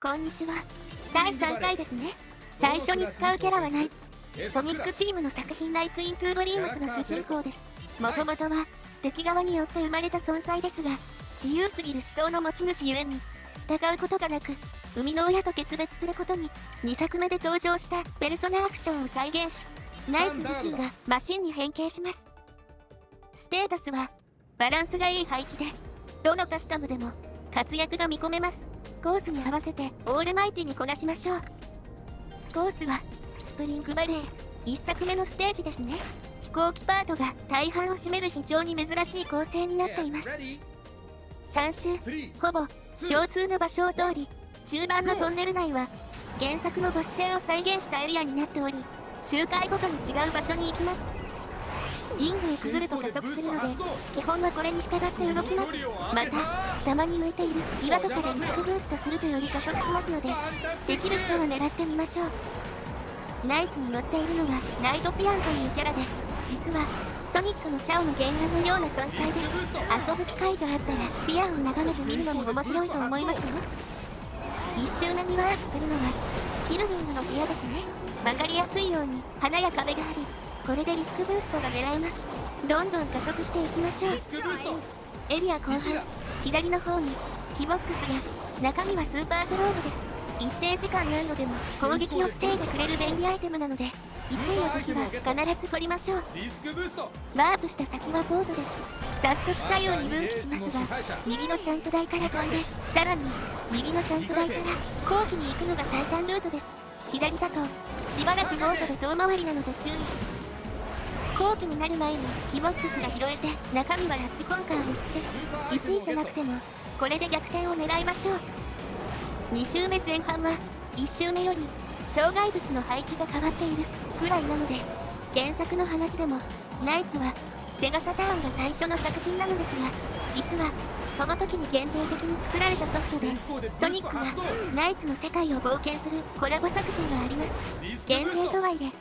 こんにちは。第3回ですね。最初に使うキャラはナイツ。ソニックチームの作品ナイツ・イントゥ・ドリームズの主人公です。もともとは敵側によって生まれた存在ですが、自由すぎる思想の持ち主ゆえに従うことがなく、生みの親と決別することに2作目で登場したペルソナアクションを再現し、ナイツ自身がマシンに変形します。ステータスはバランスがいい配置で、どのカスタムでも活躍が見込めます。コースに合わせてオールマイティにこなしましょう。コースはスプリングバレー1作目のステージですね。飛行機パートが大半を占める非常に珍しい構成になっています。3周ほぼ共通の場所を通り、中盤のトンネル内は原作のボス戦を再現したエリアになっており、周回ごとに違う場所に行きます。リングをくぐると加速するので、基本はこれに従って動きます。またたまに向いている岩とかでリスクブーストするとより加速しますので、できる人は狙ってみましょう。ナイツに乗っているのはナイトピアンというキャラで、実はソニックのチャオの原案のような存在です。遊ぶ機会があったらピアンを眺めてみるのも面白いと思いますよ。1周目にワープするのはキルビングの部屋ですね。分かりやすいように花や壁があり、これでリスクブーストが狙えます。どんどん加速していきましょう。エリア後半左の方にキボックスが、中身はスーパーグローブです。一定時間何度でも攻撃を防いでくれる便利アイテムなので、1位の時は必ず取りましょう。ワープした先はボートです。早速左右に分岐しますが、右のジャンプ台から飛んで、さらに右のジャンプ台から飛行機に行くのが最短ルートです。左だとしばらくボートで遠回りなので注意。飛行機になる前にキボックスが拾えて、中身はラッチコンカー3つです。1位じゃなくてもこれで逆転を狙いましょう。2周目前半は1周目より障害物の配置が変わっているくらいなので、原作の話でもナイツはセガサターンが最初の作品なのですが、実はその時に限定的に作られたソフトで、ソニックがナイツの世界を冒険するコラボ作品があります。限定とはいえ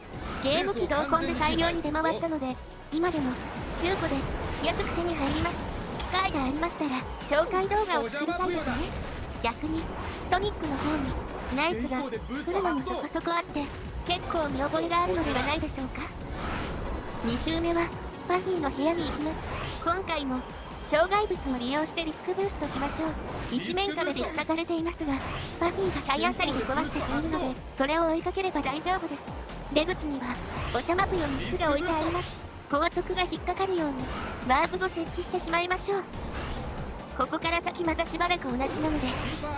ゲーム機同梱で大量に出回ったので、今でも中古で安く手に入ります。機会がありましたら紹介動画を作りたいですね。逆にソニックの方にナイツが来るのもそこそこあって、結構見覚えがあるのではないでしょうか。2周目はパフィーの部屋に行きます。今回も障害物を利用してリスクブーストしましょう。一面壁で塞がれていますが、パフィーが体当たりで壊してくれるので、それを追いかければ大丈夫です。出口にはお茶マプよ3つが置いてあります。後続が引っかかるようにワープを設置してしまいましょう。ここから先またしばらく同じなので、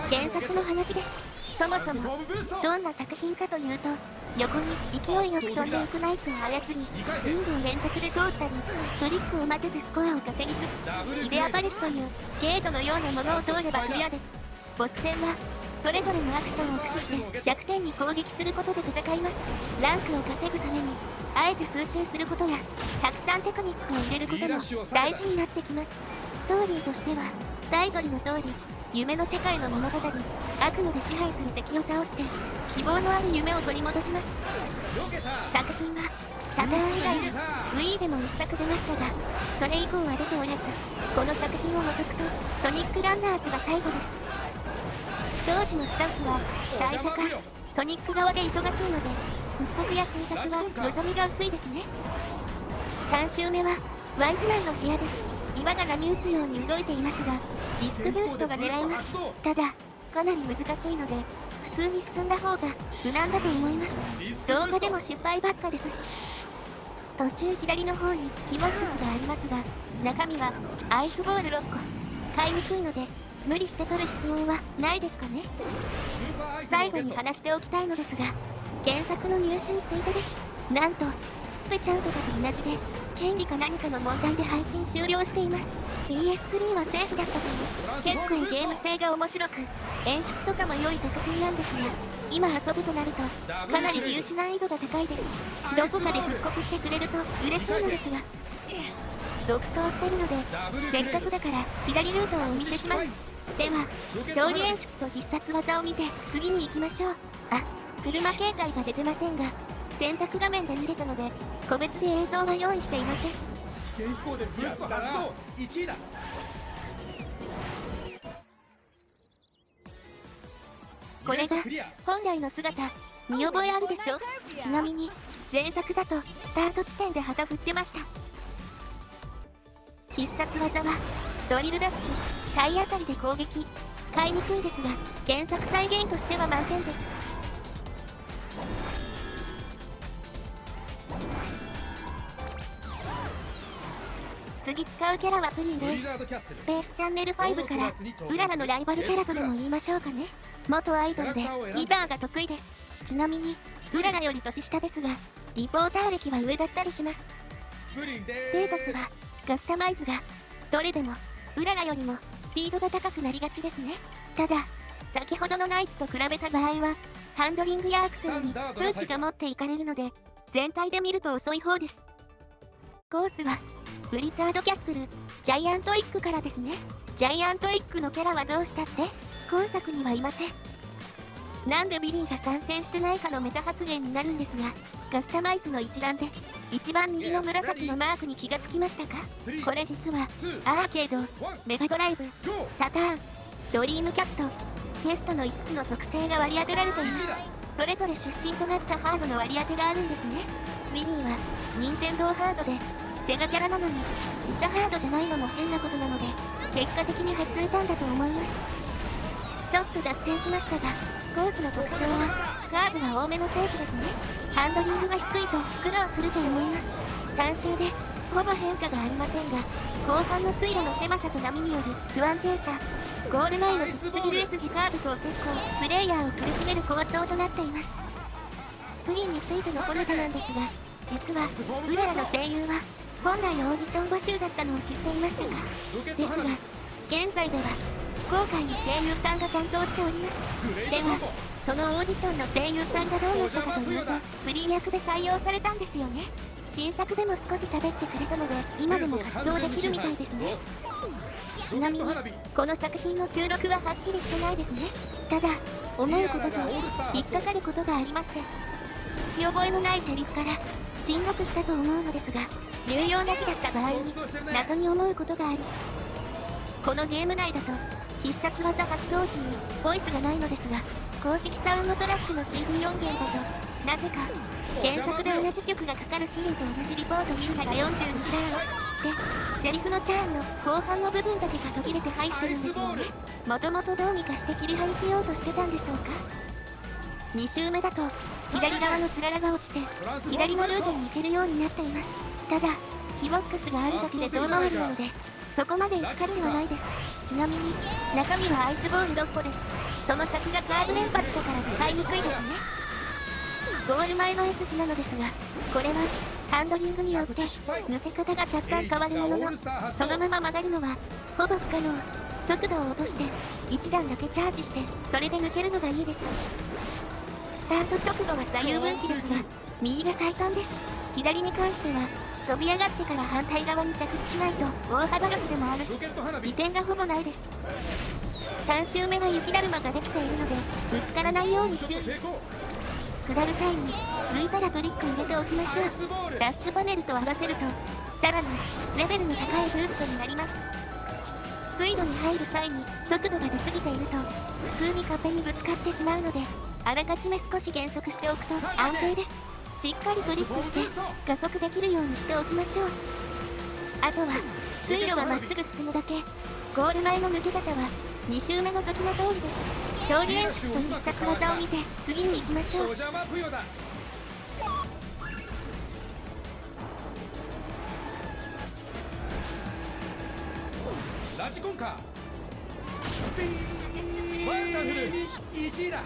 原作の話です。そもそもどんな作品かというと、横に勢いよく飛んでいくナイツを操り、リングを連続で通ったりトリックを混ぜてスコアを稼ぎつつ、イデアパレスというゲートのようなものを通ればクリアです。ボス戦はそれぞれのアクションを駆使して弱点に攻撃することで戦います。ランクを稼ぐためにあえて数周することやたくさんテクニックを入れることも大事になってきます。ストーリーとしてはタイトルの通り、夢の世界の物語、悪夢で支配する敵を倒して希望のある夢を取り戻します。作品はサターン以外に Wii でも1作出ましたが、それ以降は出ておらず、この作品を除くとソニックランナーズが最後です。当時のスタッフは退社かソニック側で忙しいので、復刻や新作は望みが薄いですね。3周目はワイズマンの部屋です。岩が波打つように動いていますが、リスクブーストが狙えます。ただかなり難しいので、普通に進んだ方が無難だと思います。動画でも失敗ばっかですし。途中左の方にキボックスがありますが、中身はアイスボール6個。使いにくいので無理して取る必要はないですかね。最後に話しておきたいのですが、原作の入手についてです。なんとスペちゃんとかと同じで権利か何かの問題で配信終了しています。 PS3 はセーフだったという、結構ゲーム性が面白く演出とかも良い作品なんですが、今遊ぶとなるとかなり入手難易度が高いです。どこかで復刻してくれると嬉しいのですが、独走してるのでせっかくだから左ルートをお見せします。では勝利演出と必殺技を見て次に行きましょう。あ、車形態が出てませんが選択画面で見れたので個別で映像は用意していません。危険飛行でブースト発動1位だ。これが本来の姿、見覚えあるでしょ。ちなみに前作だとスタート地点で旗振ってました。必殺技はドリルダッシュ、体当たりで攻撃。使いにくいですが原作再現としては満点です。次使うキャラはプリンです。スペースチャンネル5からうららのライバルキャラとでも言いましょうかね。元アイドルでギターが得意です。ちなみにうららより年下ですがリポーター歴は上だったりします。ステータスはカスタマイズがどれでもうららよりもスピードが高くなりがちですね。ただ先ほどのナイツと比べた場合はハンドリングやアクセルに数値が持っていかれるので全体で見ると遅い方です。コースはブリザードキャッスル、ジャイアントイックからですね。ジャイアントイックのキャラはどうしたって今作にはいません。なんでビリーが参戦してないかのメタ発言になるんですが、カスタマイズの一覧で一番右の紫のマークに気がつきましたか。これ実はアーケード、メガドライブ、サターン、ドリームキャット、テストの5つの属性が割り当てられています。それぞれ出身となったハードの割り当てがあるんですね。ウィリーは任天堂ハードでセガキャラなのに自社ハードじゃないのも変なことなので結果的に外されたんだと思います。ちょっと脱線しましたがコースの特徴はカーブが多めのコースですね。ハンドリングが低いと苦労すると思います。3周でほぼ変化がありませんが後半の水路の狭さと波による不安定さ、ゴール前のきつすぎる S 字カーブと結構プレイヤーを苦しめる構造となっています。プリンについての小ネタなんですが実はうららの声優は本来オーディション募集だったのを知っていましたか。ですが現在では非公開に声優さんが担当しております。ではそのオーディションの声優さんがどうなったかというとプリン役で採用されたんですよね。新作でも少し喋ってくれたので今でも活動できるみたいですね。ちなみにこの作品の収録ははっきりしてないですね。ただ思うことと引っかかることがありまして見覚えのないセリフから進録したと思うのですが有用な字だった場合に謎に思うことがあり、このゲーム内だと必殺技発動時にボイスがないのですが公式サウンドトラックの CD 音源だとなぜか原作で同じ曲がかかるシーンと同じリポート見るなら42チャーンでセリフのチャーンの後半の部分だけが途切れて入ってるんですよね。もともとどうにかして切り張りしようとしてたんでしょうか。2周目だと左側のつららが落ちて左のルートに行けるようになっています。ただキボックスがあるだけで遠回りなのでそこまで行く価値はないです。ちなみに中身はアイスボール6個です。その先がカード連発だから使いにくいですね。ゴール前の S 字なのですがこれはハンドリングによって抜け方が若干変わるもののそのまま曲がるのはほぼ不可能。速度を落として1段だけチャージしてそれで抜けるのがいいでしょう。スタート直後は左右分岐ですが右が最短です。左に関しては飛び上がってから反対側に着地しないと大幅ロスでもあるし利点がほぼないです。3周目は雪だるまができているのでぶつからないように注意。下る際に浮いたらトリック入れておきましょう。ダッシュパネルと合わせるとさらにレベルの高いブーストになります。水路に入る際に速度が出過ぎていると普通に壁にぶつかってしまうのであらかじめ少し減速しておくと安定です。しっかりトリックして加速できるようにしておきましょう。あとは水路はまっすぐ進むだけ。ゴール前の抜け方は2周目の時の通りです。勝利演出と必殺技を見て次に行きましょう。ラジコンカーワンダフル1位だ。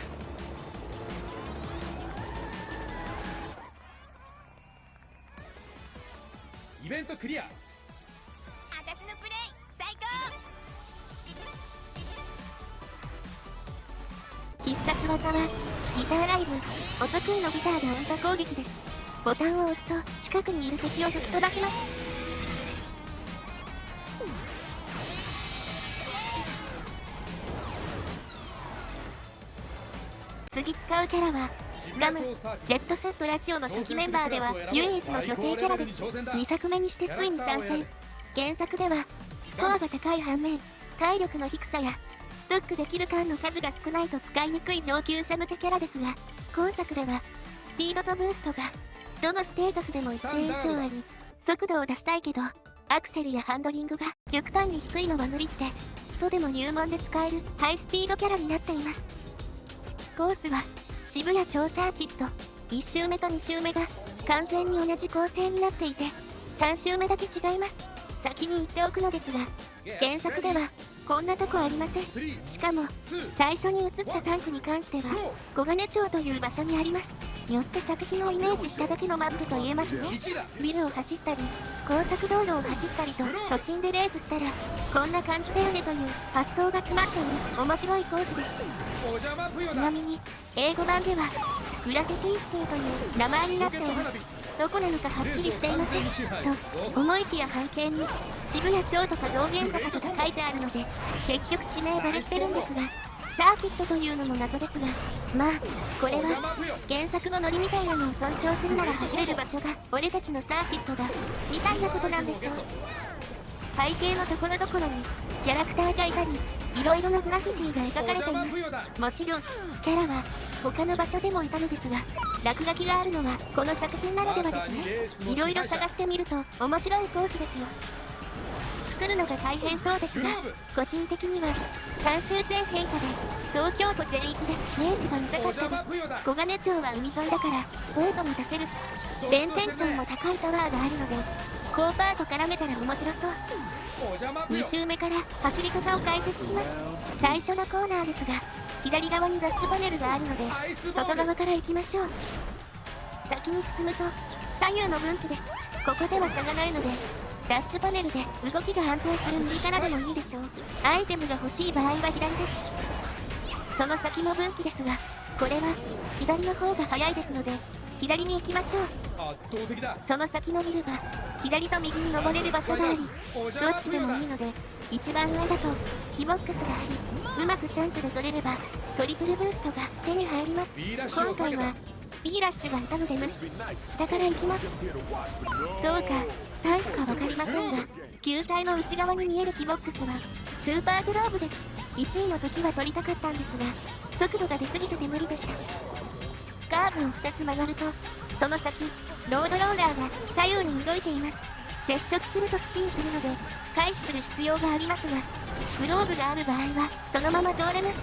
イベントクリア。私のプレイ最高。必殺技はギターライブ。お得意のギターで音攻撃です。ボタンを押すと近くにいる敵を吹き飛ばします。次使うキャラはガム。ジェットセットラジオの初期メンバーでは唯一の女性キャラです。2作目にしてついに参戦。原作ではスコアが高い反面体力の低さやストストックできる缶の数が少ないと使いにくい上級者向けキャラですが、今作ではスピードとブーストがどのステータスでも一定以上あり、速度を出したいけどアクセルやハンドリングが極端に低いのは無理って人でも入門で使えるハイスピードキャラになっています。コースは渋谷超サーキット、1周目と2周目が完全に同じ構成になっていて、3周目だけ違います。先に言っておくのですが、原作ではこんなとこありません。しかも最初に映ったタンクに関しては小金町という場所にあります。よって作品をイメージしただけのマップと言えますね。ビルを走ったり高速道路を走ったりと都心でレースしたらこんな感じだよねという発想が詰まっている面白いコースです。ちなみに英語版ではグラフィティシティという名前になっています。どこなのかはっきりしていませんと思いきや背景に渋谷町とか道玄坂とか書いてあるので結局地名バレしてるんですが、サーキットというのも謎ですが、まあこれは原作のノリみたいなのを尊重するなら走れる場所が俺たちのサーキットだみたいなことなんでしょう。背景のところどころにキャラクターがいたりいろいろなグラフィティが描かれています。もちろんキャラは他の場所でもいたのですが、落書きがあるのはこの作品ならではですね。いろいろ探してみると面白いコースですよ。作るのが大変そうですが、個人的には3周全変化で東京都全域でレースが見たかったです。小金町は海沿いだからボートも出せるし、弁天町も高いタワーがあるので高パート絡めたら面白そう。2周目から走り方を解説します。最初のコーナーですが、左側にダッシュパネルがあるので外側から行きましょう。先に進むと左右の分岐です。ここでは差がないのでダッシュパネルで動きが安定する右からでもいいでしょう。アイテムが欲しい場合は左です。その先も分岐ですが、これは左の方が早いですので左に行きましょう。その先のビルは左と右に登れる場所があり、どっちでもいいので一番上だとキボックスがあり、うまくジャンプで取れればトリプルブーストが手に入ります。今回は B ラッシュがいたので無視、下から行きます。どうかタンクか分かりませんが、球体の内側に見えるキボックスはスーパーグローブです。1位の時は取りたかったんですが速度が出すぎてて無理でした。カーブを2つ曲がるとその先ロードローラーが左右に動いています。接触するとスピンするので回避する必要がありますが、グローブがある場合はそのまま通れます。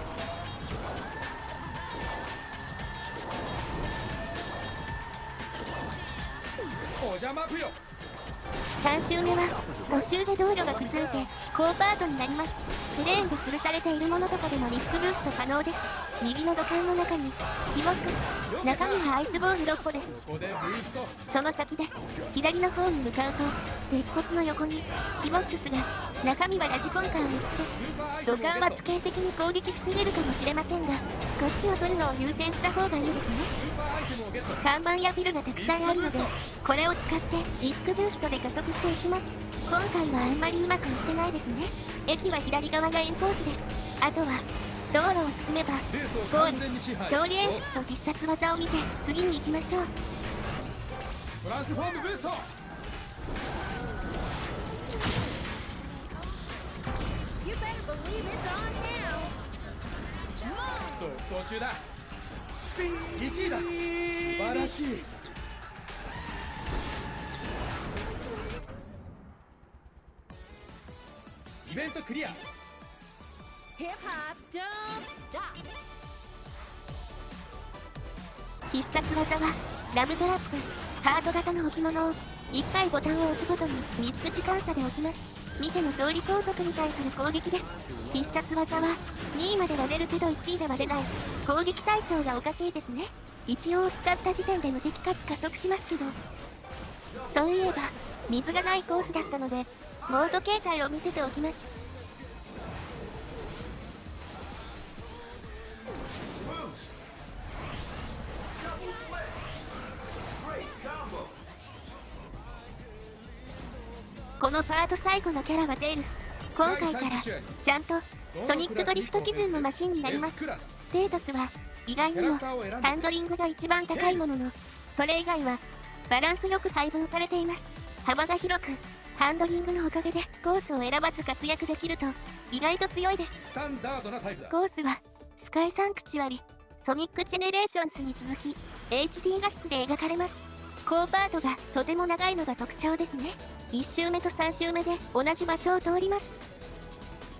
3周目は途中で道路が崩れて高パートになります。クレーンで吊るされているものとかでもリスクブースト可能です。右の土管の中にキボックス、中身はアイスボール6個です。その先で左の方に向かうと鉄骨の横にキボックスが、中身はラジコンカー3つです。土管は地形的に攻撃防げるかもしれませんが、こっちを取るのを優先した方がいいですね。看板やビルがたくさんあるのでこれを使ってリスクブーストで加速していきます。今回はあんまりうまくいってないですね。駅は左側がエンコースです。あとは道路を進めばゴール、勝利演出と必殺技を見て次に行きましょう。トランスフォームブースト。独走中だ。1位だ。素晴らしい。イベントクリア。必殺技はラブトラップ。ハート型の置物を1回ボタンを押すごとに3つ時間差で置きます。見ての通り後続に対する攻撃です。必殺技は2位までは出るけど1位では出ない。攻撃対象がおかしいですね。一応使った時点で無敵かつ加速しますけど、そういえば水がないコースだったのでモード形態を見せておきます。このパート最後のキャラはテイルス。今回からちゃんとソニックドリフト基準のマシンになります。ステータスは意外にもハンドリングが一番高いものの、それ以外はバランスよく配分されています。幅が広くハンドリングのおかげでコースを選ばず活躍できると意外と強いです。スタンダードなタイプだ。コースはスカイサンクチュアリ、ソニックジェネレーションズに続き HD 画質で描かれます。高パートがとても長いのが特徴ですね。1周目と3周目で同じ場所を通ります。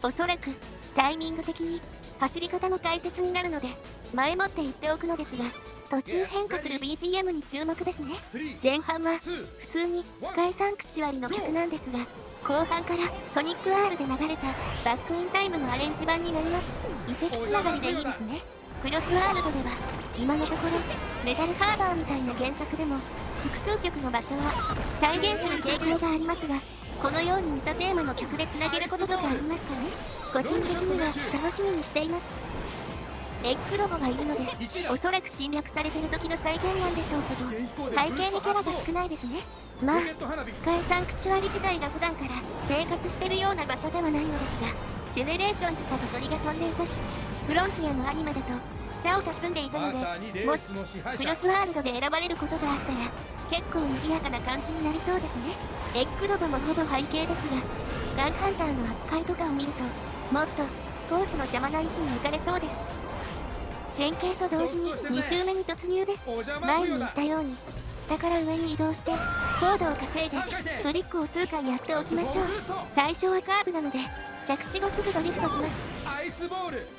おそらくタイミング的に走り方の解説になるので前もって言っておくのですが、途中変化する BGM に注目ですね。前半は普通にスカイサンクチュアリの曲なんですが、後半からソニック R で流れたバックインタイムのアレンジ版になります。遺跡つながりでいいですね。クロスワールドでは今のところメタルハーバーみたいな原作でも複数曲の場所は再現する傾向がありますが、このように似たテーマの曲でつなげることとかありますかね。個人的には楽しみにしています。エッグロボがいるのでおそらく侵略されてる時の再現なんでしょうけど、背景にキャラが少ないですね。まあスカイサンクチュアリ自体が普段から生活してるような場所ではないのですが、ジェネレーションズだと鳥が飛んでいたし、フロンティアのアニメだとチャオが住んでいたので、もしクロスワールドで選ばれることがあったら結構賑やかな感じになりそうですね。エッグロボもほぼ背景ですが、ガンハンターの扱いとかを見るともっとコースの邪魔な域に行かれそうです。変形と同時に2周目に突入です。前に言ったように下から上に移動して高度を稼いでトリックを数回やっておきましょう。最初はカーブなので着地後すぐドリフトします。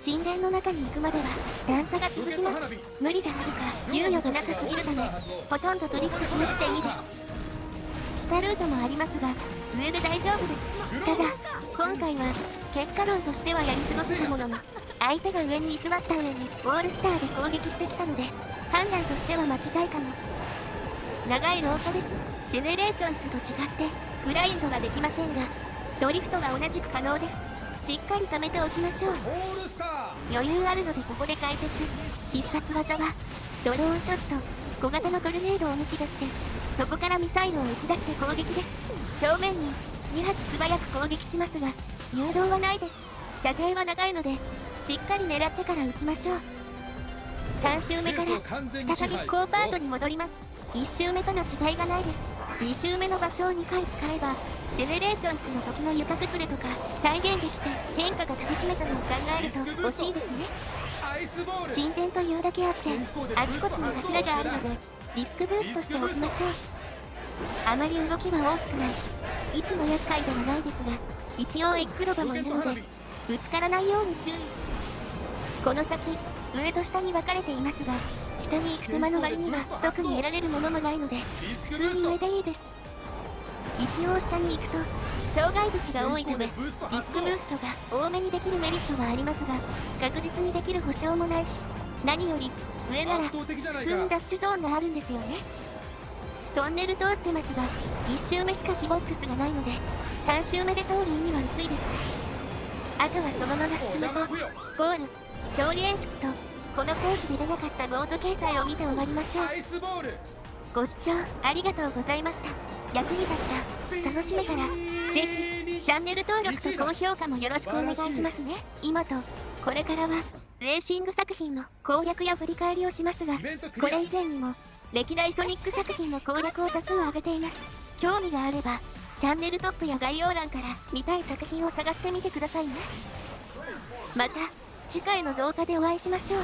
神殿の中に行くまでは段差が続きます。無理があるか猶予がなさすぎるためほとんどドリフトしなくていいです。下ルートもありますが上で大丈夫です。ただ今回は結果論としてはやり過ごしたものの、相手が上に居座った上にオールスターで攻撃してきたので判断としては間違いかも。長い廊下です。ジェネレーションズと違ってグラインドができませんがドリフトが同じく可能です。しっかり貯めておきましょう。余裕あるのでここで解説。必殺技はドローンショット、小型のトルネードを抜き出してそこからミサイルを打ち出して攻撃です。正面に2発素早く攻撃しますが誘導はないです。射程は長いのでしっかり狙ってから撃ちましょう。3周目から再び高パートに戻ります。1周目との違いがないです。2周目の場所を2回使えばジェネレーションズの時の床崩れとか再現できて変化が楽しめたのを考えると惜しいですね。神殿というだけあってあちこちに柱があるのでリスクブーストしておきましょう。あまり動きは大きくないし位置も厄介ではないですが、一応エッグロバもいるのでぶつからないように注意。この先上と下に分かれていますが、下に行く手間の割には特に得られるものもないので普通に上でいいです。一応下に行くと障害物が多いためリスクブーストが多めにできるメリットはありますが、確実にできる保証もないし、何より上なら普通にダッシュゾーンがあるんですよね。トンネル通ってますが1周目しかキボックスがないので3周目で通る意味は薄いです。あとはそのまま進むとゴール、勝利演出とこのコースで出なかったボード形態を見て終わりましょう。ご視聴ありがとうございました。役に立った、楽しめたらぜひチャンネル登録と高評価もよろしくお願いしますね。今とこれからはレーシング作品の攻略や振り返りをしますが、これ以前にも歴代ソニック作品の攻略を多数上げています。興味があればチャンネルトップや概要欄から見たい作品を探してみてくださいね。また次回の動画でお会いしましょう。